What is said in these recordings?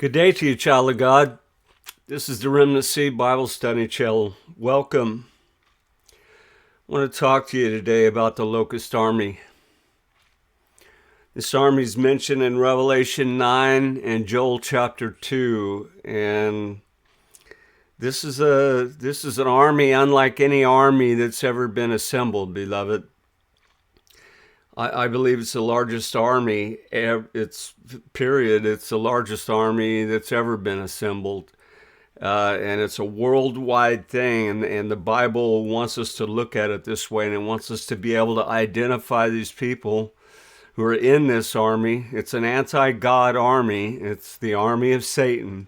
Good day to you, child of God. This is the Remnant Seed Bible Study Channel. Welcome. I want to talk to you today about the Locust Army. This army is mentioned in Revelation 9 and Joel chapter 2, and this is an army unlike any army that's ever been assembled, beloved. I believe it's the largest army. It's the largest army that's ever been assembled. And it's a worldwide thing, and the Bible wants us to look at it this way, and it wants us to be able to identify these people who are in this army. It's an anti-God army. It's the army of Satan.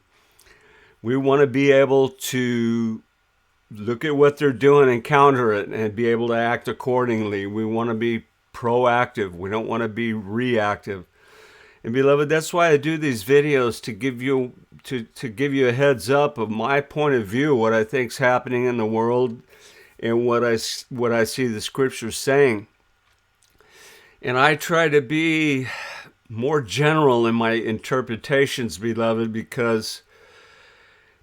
We want to be able to look at what they're doing and counter it and be able to act accordingly. We want to be proactive. We don't want to be reactive. And beloved, that's why I do these videos, to give you a heads up of my point of view, what I think's happening in the world, and what I see the scriptures saying. And I try to be more general in my interpretations, beloved, because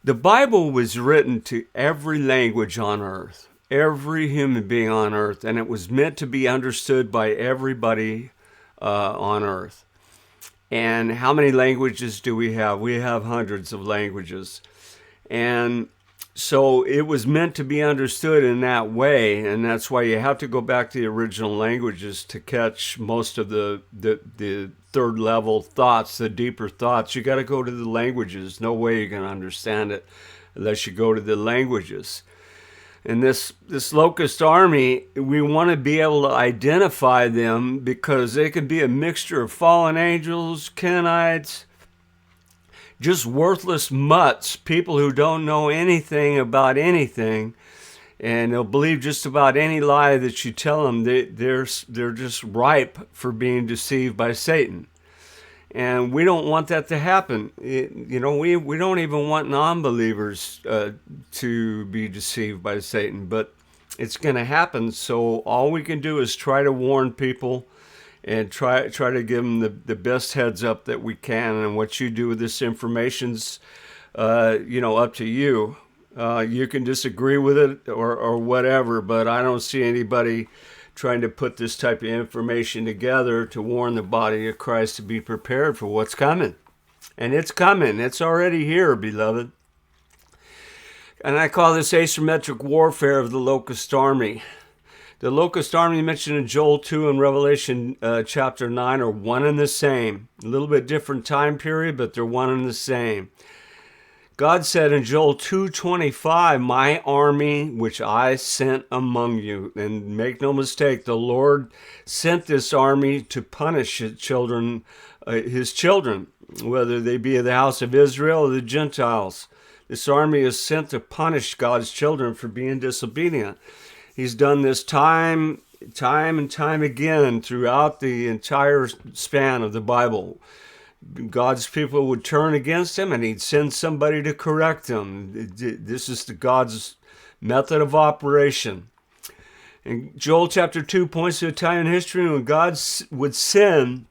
the Bible was written to every language on earth, every human being on earth, and it was meant to be understood by everybody on earth. And how many languages do we have? We have hundreds of languages. And so it was meant to be understood in that way, and that's why you have to go back to the original languages to catch most of the third level thoughts, the deeper thoughts. You got to go to the languages. No way you're going to understand it unless you go to the languages. And this Locust Army, we want to be able to identify them because they could be a mixture of fallen angels, Kenites, just worthless mutts, people who don't know anything about anything, and they'll believe just about any lie that you tell them. They're just ripe for being deceived by Satan. And we don't want that to happen. We don't even want non-believers to be deceived by Satan, but it's going to happen. So all we can do is try to warn people and try to give them the best heads up that we can. And what you do with this information's, up to you. You can disagree with it or whatever, but I don't see anybody trying to put this type of information together to warn the body of Christ to be prepared for what's coming. And it's coming. It's already here, beloved. And I call this asymmetric warfare of the Locust Army. The Locust Army mentioned in Joel 2 and Revelation chapter 9 are one and the same. A little bit different time period, but they're one and the same. God said in Joel 2:25, my army which I sent among you. And make no mistake, the Lord sent this army to punish his children, whether they be of the house of Israel or the Gentiles. This army is sent to punish God's children for being disobedient. He's done this time and time again throughout the entire span of the Bible. God's people would turn against him, and he'd send somebody to correct them. This is God's method of operation. And Joel chapter 2 points to a time in history when God would send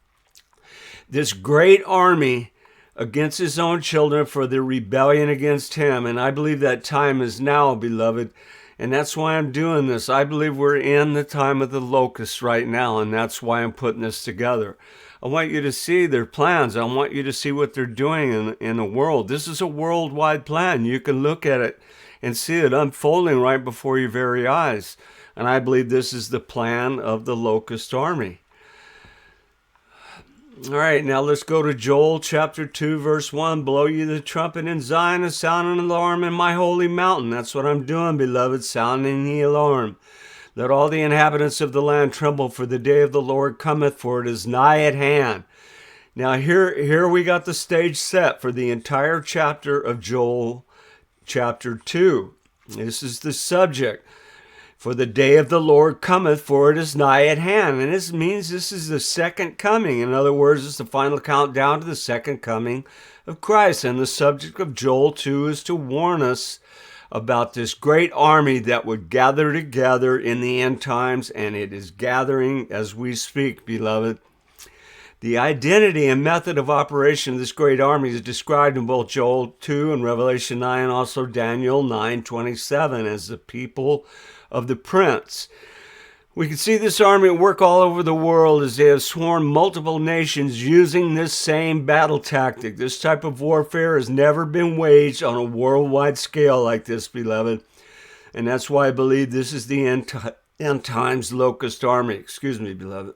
this great army against his own children for their rebellion against him. And I believe that time is now, beloved. And that's why I'm doing this. I believe we're in the time of the locusts right now, and that's why I'm putting this together. I want you to see their plans. I want you to see what they're doing in the world. This is a worldwide plan. You can look at it and see it unfolding right before your very eyes. And I believe this is the plan of the Locust Army. All right, now let's go to Joel chapter 2, verse 1. Blow you the trumpet in Zion and sound an alarm in my holy mountain. That's what I'm doing, beloved, sounding the alarm. Let all the inhabitants of the land tremble, for the day of the Lord cometh, for it is nigh at hand. Now here we got the stage set for the entire chapter of Joel chapter 2. This is the subject. For the day of the Lord cometh, for it is nigh at hand. And this means this is the second coming. In other words, it's the final countdown to the second coming of Christ. And the subject of Joel 2 is to warn us about this great army that would gather together in the end times, and it is gathering as we speak, beloved. The identity and method of operation of this great army is described in both Joel 2 and Revelation 9, and also Daniel 9:27 as the people of the prince. We can see this army at work all over the world as they have swarmed multiple nations using this same battle tactic. This type of warfare has never been waged on a worldwide scale like this, beloved. And that's why I believe this is the end times Locust Army. Excuse me, beloved.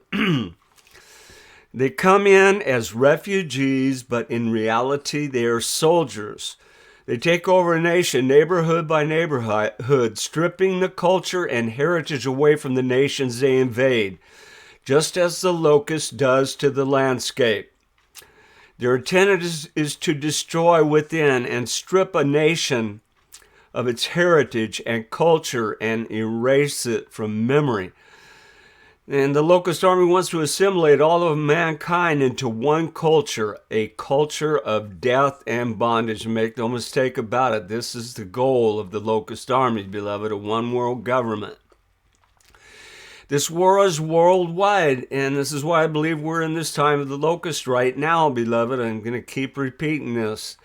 They come in as refugees, but in reality they are soldiers. They take over a nation, neighborhood by neighborhood, stripping the culture and heritage away from the nations they invade, just as the locust does to the landscape. Their intent is to destroy within and strip a nation of its heritage and culture and erase it from memory. And the Locust Army wants to assimilate all of mankind into one culture, a culture of death and bondage. Make no mistake about it, this is the goal of the Locust Army, beloved, a one world government. This war is worldwide, and this is why I believe we're in this time of the locust right now, beloved. I'm going to keep repeating this.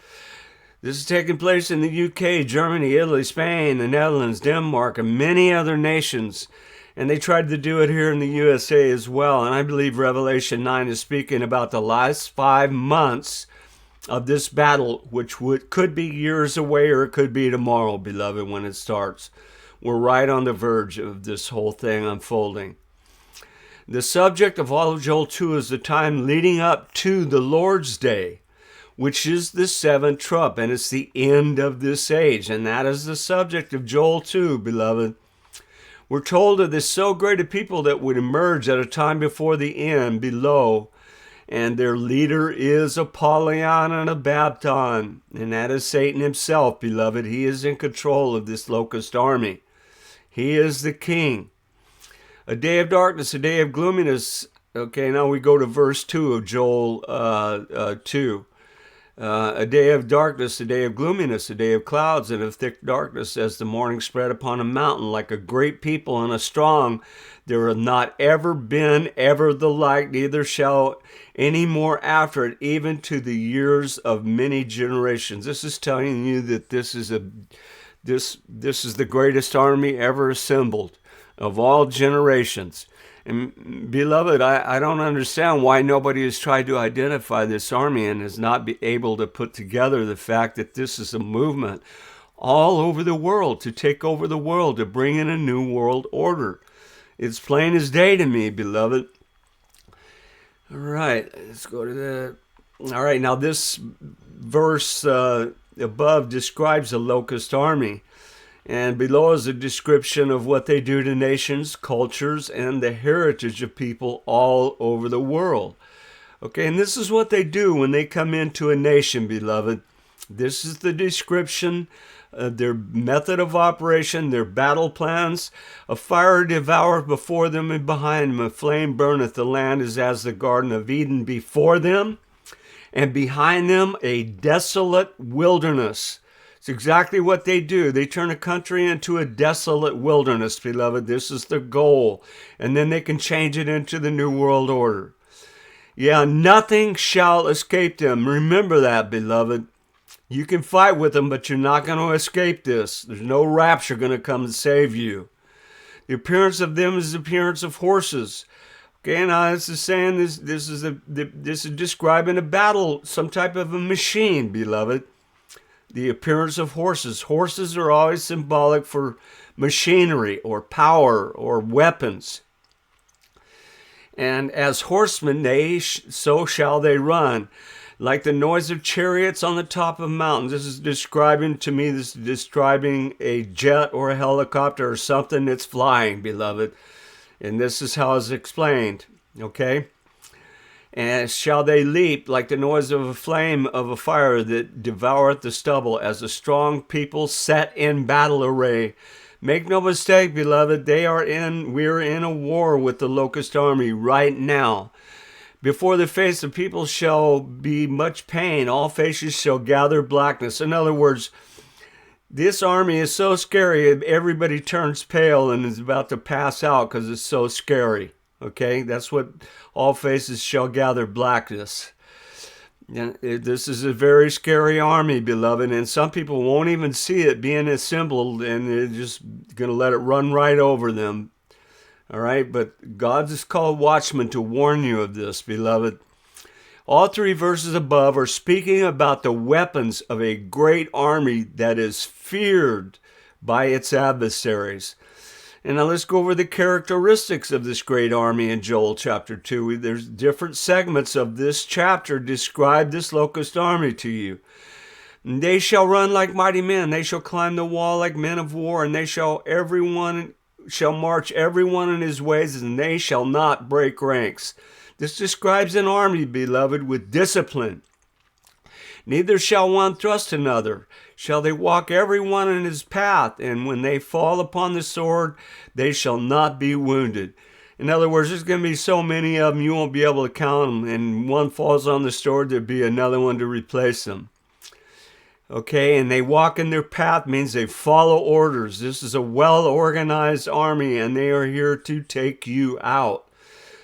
This is taking place in the UK, Germany, Italy, Spain, the Netherlands, Denmark, and many other nations. And they tried to do it here in the USA as well. And I believe Revelation 9 is speaking about the last 5 months of this battle, which could be years away or it could be tomorrow, beloved, when it starts. We're right on the verge of this whole thing unfolding. The subject of all of Joel 2 is the time leading up to the Lord's Day, which is the seventh trump, and it's the end of this age. And that is the subject of Joel 2, beloved. We're told of this so great a people that would emerge at a time before the end below, and their leader is Apollyon and Abaddon, and that is Satan himself, beloved. He is in control of this locust army. He is the king. A day of darkness, a day of gloominess. Okay, now we go to verse 2 of Joel 2. A day of darkness, a day of gloominess, a day of clouds and of thick darkness, as the morning spread upon a mountain, like a great people and a strong. There hath not ever been ever the like, neither shall any more after it, even to the years of many generations. This is telling you that this is the greatest army ever assembled of all generations. And beloved, I don't understand why nobody has tried to identify this army and has not been able to put together the fact that this is a movement all over the world to take over the world, to bring in a new world order. It's plain as day to me, beloved. All right, let's go to the... All right, now this verse above describes the locust army. And below is a description of what they do to nations, cultures, and the heritage of people all over the world. Okay, and this is what they do when they come into a nation, beloved. This is the description of their method of operation, their battle plans. A fire devoureth before them and behind them. A flame burneth. The land is as the Garden of Eden before them, and behind them a desolate wilderness. It's exactly what they do. They turn a country into a desolate wilderness, beloved. This is the goal. And then they can change it into the New World Order. Yeah, nothing shall escape them. Remember that, beloved. You can fight with them, but you're not going to escape this. There's no rapture going to come and save you. The appearance of them is the appearance of horses. Okay, now this is saying this is describing a battle, some type of a machine, beloved. The appearance of horses. Horses are always symbolic for machinery or power or weapons. And as horsemen, so shall they run. Like the noise of chariots on the top of mountains. This is describing a jet or a helicopter or something that's flying, beloved. And this is how it's explained. Okay? And shall they leap like the noise of a flame of a fire that devoureth the stubble, as a strong people set in battle array. Make no mistake, beloved, we are in a war with the locust army right now. Before the face of people shall be much pain, all faces shall gather blackness. In other words, this army is so scary, everybody turns pale and is about to pass out because it's so scary. Okay, that's what all faces shall gather blackness. And this is a very scary army, beloved, and some people won't even see it being assembled, and they're just going to let it run right over them. All right, but God has called watchmen to warn you of this, beloved. All three verses above are speaking about the weapons of a great army that is feared by its adversaries. And now let's go over the characteristics of this great army in Joel chapter 2. There's different segments of this chapter describe this locust army to you. And they shall run like mighty men. They shall climb the wall like men of war. And they shall march everyone in his ways, and they shall not break ranks. This describes an army, beloved, with discipline. Neither shall one thrust another. Shall they walk every one in his path, and when they fall upon the sword, they shall not be wounded. In other words, there's going to be so many of them, you won't be able to count them, and one falls on the sword, there'll be another one to replace them. Okay, and they walk in their path means they follow orders. This is a well-organized army, and they are here to take you out.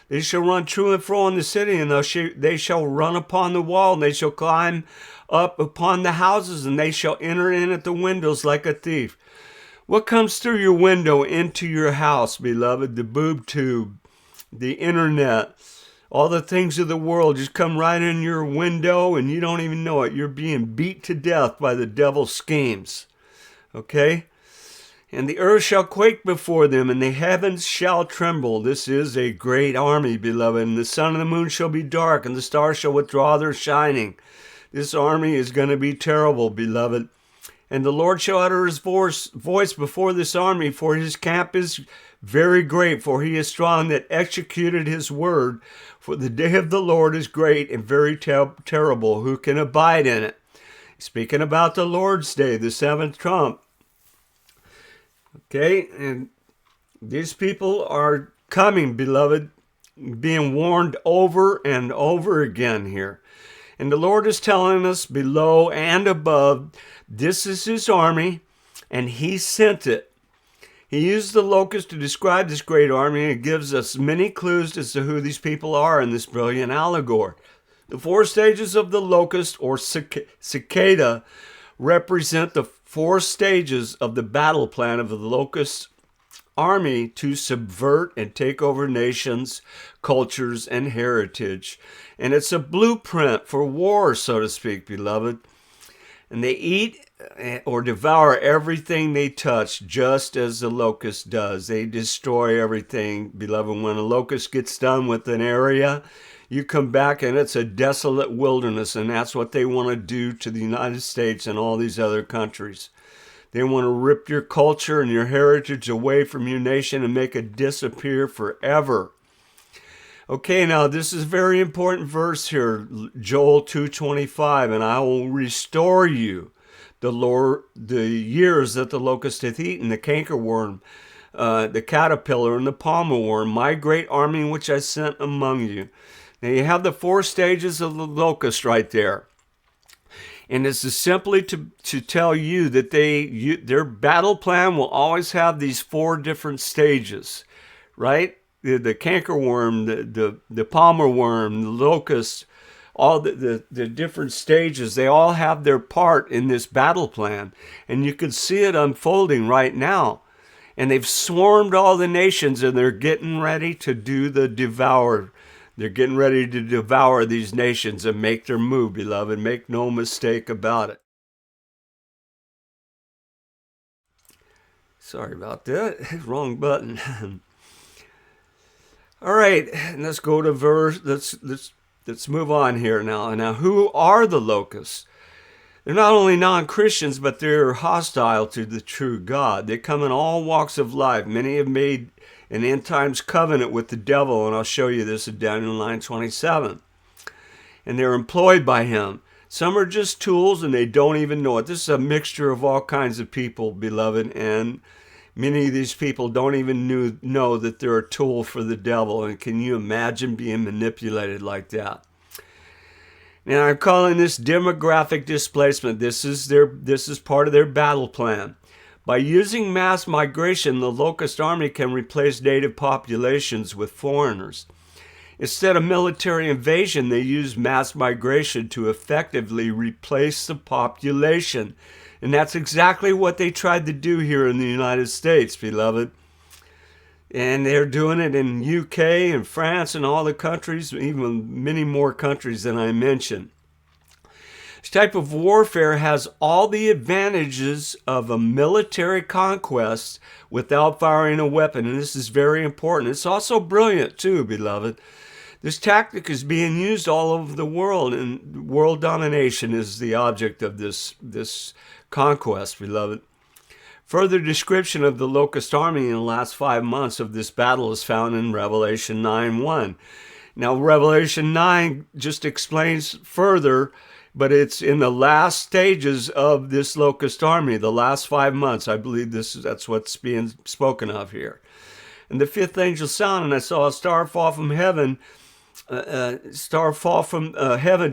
They shall run to and fro in the city, and they shall run upon the wall, and they shall climb up upon the houses, and they shall enter in at the windows like a thief. What comes through your window into your house, beloved? The boob tube, the internet, all the things of the world just come right in your window, and you don't even know it. You're being beat to death by the devil's schemes. Okay? And the earth shall quake before them, and the heavens shall tremble. This is a great army, beloved. And the sun and the moon shall be dark, and the stars shall withdraw their shining. This army is going to be terrible, beloved. And the Lord shall utter his voice before this army, for his camp is very great, for he is strong that executed his word. For the day of the Lord is great and very terrible. Who can abide in it? Speaking about the Lord's day, the seventh trump. Okay, and these people are coming, beloved, being warned over and over again here. And the Lord is telling us below and above, this is his army, and he sent it. He used the locust to describe this great army, and it gives us many clues as to who these people are in this brilliant allegory. The four stages of the locust, or cicada, represent the four stages of the battle plan of the locust army to subvert and take over nations, cultures, and heritage. And it's a blueprint for war, so to speak, beloved. And they eat or devour everything they touch, just as the locust does. They destroy everything, beloved. When a locust gets done with an area, you come back and it's a desolate wilderness, and that's what they want to do to the United States and all these other countries. They want to rip your culture and your heritage away from your nation and make it disappear forever. Okay, now this is a very important verse here, Joel 2:25, and I will restore you the years that the locust hath eaten, the cankerworm, the caterpillar, and the palmer worm, my great army which I sent among you. Now you have the four stages of the locust right there. And this is simply to tell you that their battle plan will always have these four different stages, right? The cankerworm, the palmer worm, the locust, all the different stages, they all have their part in this battle plan. And you can see it unfolding right now. And they've swarmed all the nations, and they're getting ready to do the devour. They're getting ready to devour these nations and make their move, beloved. Make no mistake about it. Sorry about that. Wrong button. All right, let's go to verse. Let's move on here now. Now, who are the locusts? They're not only non-Christians, but they're hostile to the true God. They come in all walks of life. Many have made an end times covenant with the devil, and I'll show you this in Daniel 9:27. And they're employed by him. Some are just tools, and they don't even know it. This is a mixture of all kinds of people, beloved, and many of these people don't even know that they're a tool for the devil. And can you imagine being manipulated like that? Now, I'm calling this demographic displacement. This is part of their battle plan. By using mass migration, the Locust Army can replace native populations with foreigners. Instead of military invasion, they use mass migration to effectively replace the population. And that's exactly what they tried to do here in the United States, beloved. And they're doing it in UK and France and all the countries, even many more countries than I mentioned. This type of warfare has all the advantages of a military conquest without firing a weapon. And this is very important. It's also brilliant too, beloved. This tactic is being used all over the world, and world domination is the object of this conquest, beloved. Further description of the Locust Army in the last 5 months of this battle is found in Revelation 9:1. Now, Revelation 9 just explains further, but it's in the last stages of this Locust Army, the last 5 months. I believe that's what's being spoken of here. And the fifth angel sounded, and I saw a star fall from heaven, heaven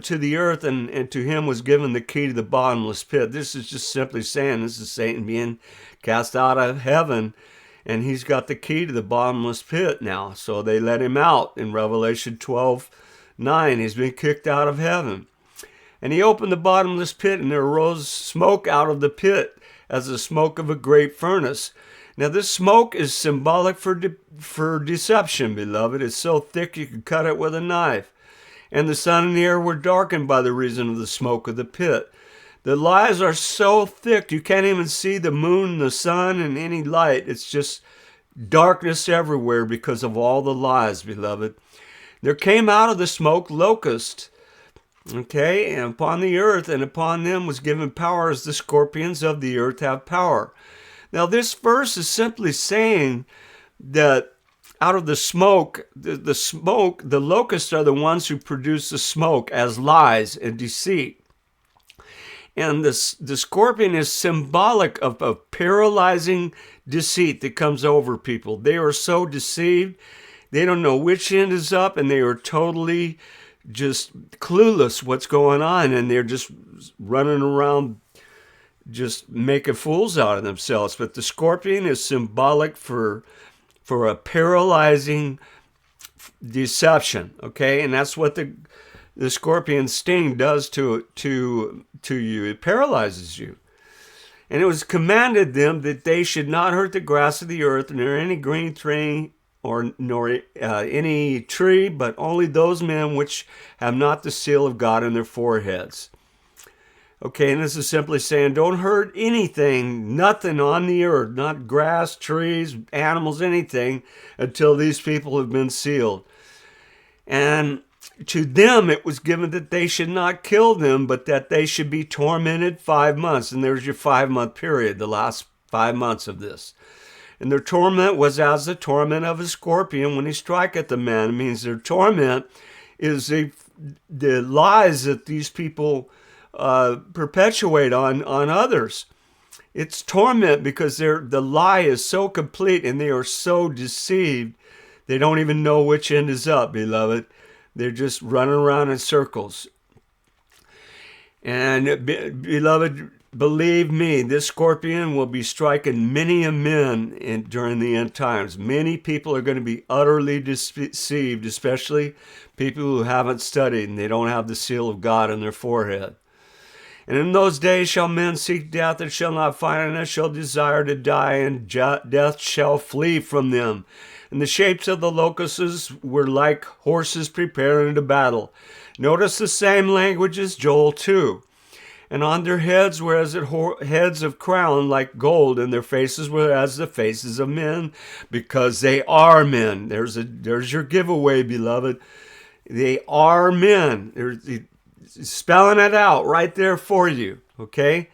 to the earth, and to him was given the key to the bottomless pit. This is just simply saying this is Satan being cast out of heaven, and he's got the key to the bottomless pit now. So they let him out in Revelation 12:9. He's been kicked out of heaven. And he opened the bottomless pit, and there arose smoke out of the pit as the smoke of a great furnace. Now, this smoke is symbolic for deception, beloved. It's so thick you could cut it with a knife. And the sun and the air were darkened by the reason of the smoke of the pit. The lies are so thick you can't even see the moon, the sun, and any light. It's just darkness everywhere because of all the lies, beloved. There came out of the smoke locusts, okay, and upon the earth, and upon them was given power as the scorpions of the earth have power. Now, this verse is simply saying that out of the smoke, the locusts are the ones who produce the smoke as lies and deceit. And the scorpion is symbolic of a paralyzing deceit that comes over people. They are so deceived, they don't know which end is up, and they are totally just clueless what's going on, and they're just running around just making fools out of themselves. But the scorpion is symbolic for a paralyzing deception, okay? And that's what the scorpion sting does to you. It paralyzes you. And it was commanded them that they should not hurt the grass of the earth, nor any green tree, nor any tree, but only those men which have not the seal of God in their foreheads. Okay, and this is simply saying don't hurt anything, nothing on the earth, not grass, trees, animals, anything, until these people have been sealed. And to them it was given that they should not kill them, but that they should be tormented 5 months. And there's your 5-month period, the last 5 months of this. And their torment was as the torment of a scorpion when he striketh a man. It means their torment is the lies that these people perpetuate on others. It's torment because the lie is so complete and they are so deceived they don't even know which end is up, beloved. They're just running around in circles. And beloved, believe me, this scorpion will be striking many a men during the end times. Many people are going to be utterly deceived, especially people who haven't studied and they don't have the seal of God on their forehead. And in those days shall men seek death and shall not find it, and shall desire to die, and death shall flee from them. And the shapes of the locusts were like horses preparing unto battle. Notice the same language as Joel 2. And on their heads were as heads of crown like gold, and their faces were as the faces of men, because they are men. There's your giveaway, beloved. They are men. Spelling it out right there for you, okay?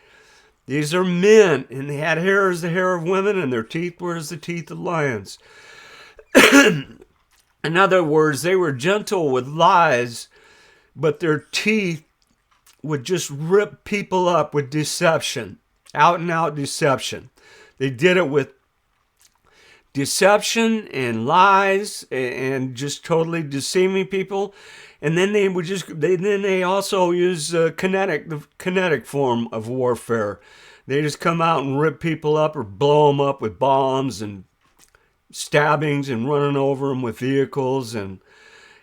These are men, and they had hair as the hair of women, and their teeth were as the teeth of lions. In other words, they were gentle with lies, but their teeth would just rip people up with deception, out and out deception. They did it with deception and lies and just totally deceiving people. And then they also use the kinetic form of warfare. They just come out and rip people up or blow them up with bombs and stabbings and running over them with vehicles and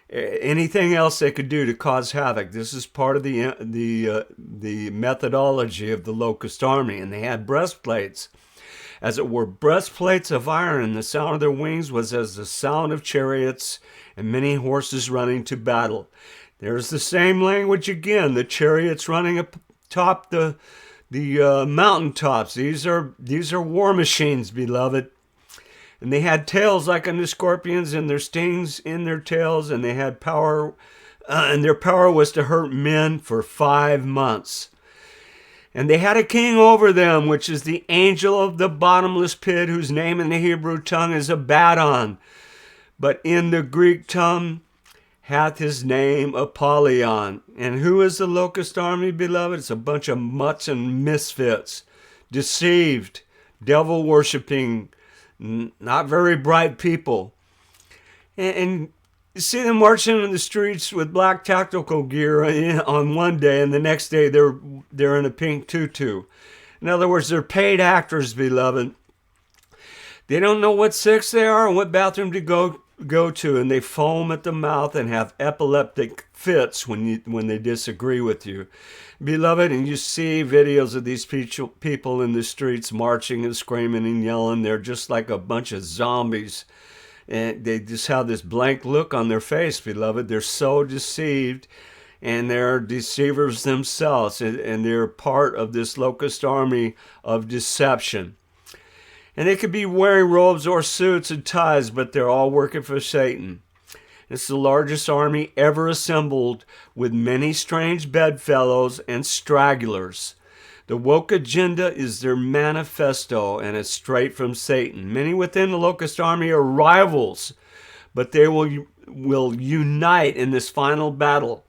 anything else they could do to cause havoc. This is part of the methodology of the Locust Army. And they had breastplates, as it were breastplates of iron, and the sound of their wings was as the sound of chariots and many horses running to battle. There's the same language again, the chariots running atop the mountaintops. These are war machines, beloved. And they had tails like unto scorpions, and their stings in their tails, and they had power, and their power was to hurt men for 5 months. And they had a king over them, which is the angel of the bottomless pit, whose name in the Hebrew tongue is Abaddon, but in the Greek tongue hath his name Apollyon. And who is the Locust Army, beloved? It's a bunch of mutts and misfits, deceived, devil-worshipping, not very bright people. And you see them marching in the streets with black tactical gear on one day, and the next day they're in a pink tutu. In other words, they're paid actors, beloved. They don't know what sex they are and what bathroom to go to, and they foam at the mouth and have epileptic fits when they disagree with you, beloved. And you see videos of these people in the streets marching and screaming and yelling. They're just like a bunch of zombies, and they just have this blank look on their face, beloved. They're so deceived, and they're deceivers themselves, and they're part of this Locust Army of deception. And they could be wearing robes or suits and ties, but they're all working for Satan. It's the largest army ever assembled, with many strange bedfellows and stragglers. The woke agenda is their manifesto, and it's straight from Satan. Many within the Locust Army are rivals, but they will unite in this final battle.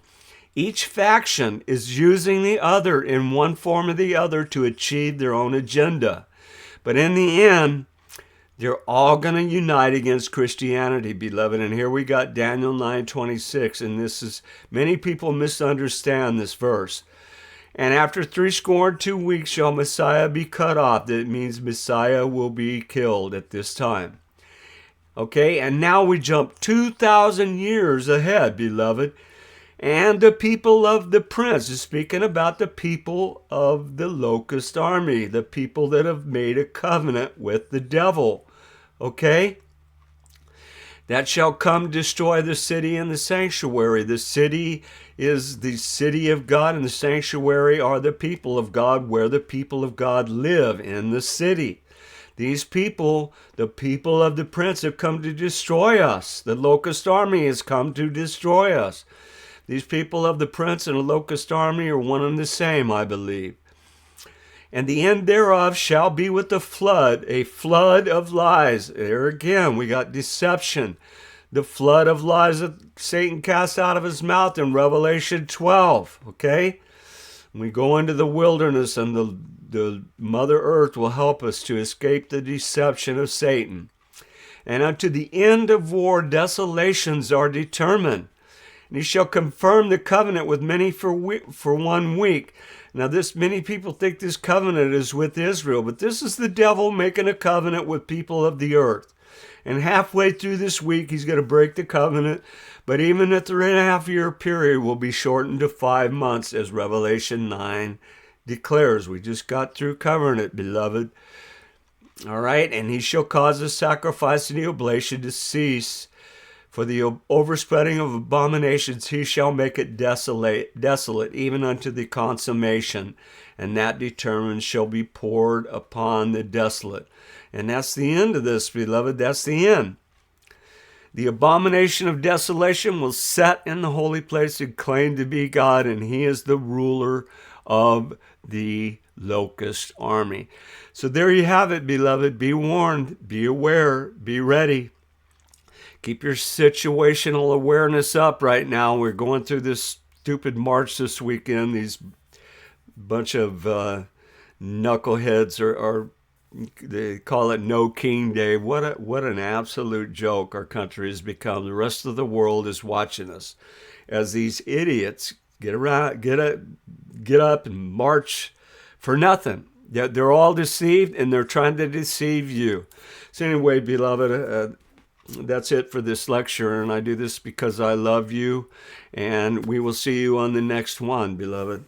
Each faction is using the other in one form or the other to achieve their own agenda. But in the end, they're all going to unite against Christianity, beloved. And here we got Daniel 9:26, and this is, many people misunderstand this verse. And after 62 weeks shall Messiah be cut off. That means Messiah will be killed at this time. Okay, and now we jump 2,000 years ahead, beloved. And the people of the prince is speaking about the people of the Locust Army, the people that have made a covenant with the devil. Okay? That shall come destroy the city and the sanctuary. The city is the city of God, and the sanctuary are the people of God, where the people of God live in the city. These people, the people of the prince, have come to destroy us. The Locust Army has come to destroy us. These people of the prince and the Locust Army are one and the same, I believe. And the end thereof shall be with the flood, a flood of lies. There again, we got deception. The flood of lies that Satan casts out of his mouth in Revelation 12, okay? We go into the wilderness, and the Mother Earth will help us to escape the deception of Satan. And unto the end of war, desolations are determined. And he shall confirm the covenant with many for 1 week. Now, many people think this covenant is with Israel, but this is the devil making a covenant with people of the earth. And halfway through this week, he's going to break the covenant. But even the 3.5-year period will be shortened to 5 months, as Revelation 9 declares. We just got through covering it, beloved. All right, and he shall cause the sacrifice and the oblation to cease. For the overspreading of abominations he shall make it desolate, even unto the consummation. And that determined shall be poured upon the desolate. And that's the end of this, beloved. That's the end. The abomination of desolation will set in the holy place and claim to be God, and he is the ruler of the Locust Army. So there you have it, beloved. Be warned, be aware, be ready. Keep your situational awareness up right now. We're going through this stupid march this weekend. These bunch of knuckleheads are they call it No King Day. What an absolute joke our country has become. The rest of the world is watching us as these idiots get up and march for nothing. They're all deceived, and they're trying to deceive you. So anyway, beloved, that's it for this lecture, and I do this because I love you, and we will see you on the next one, beloved.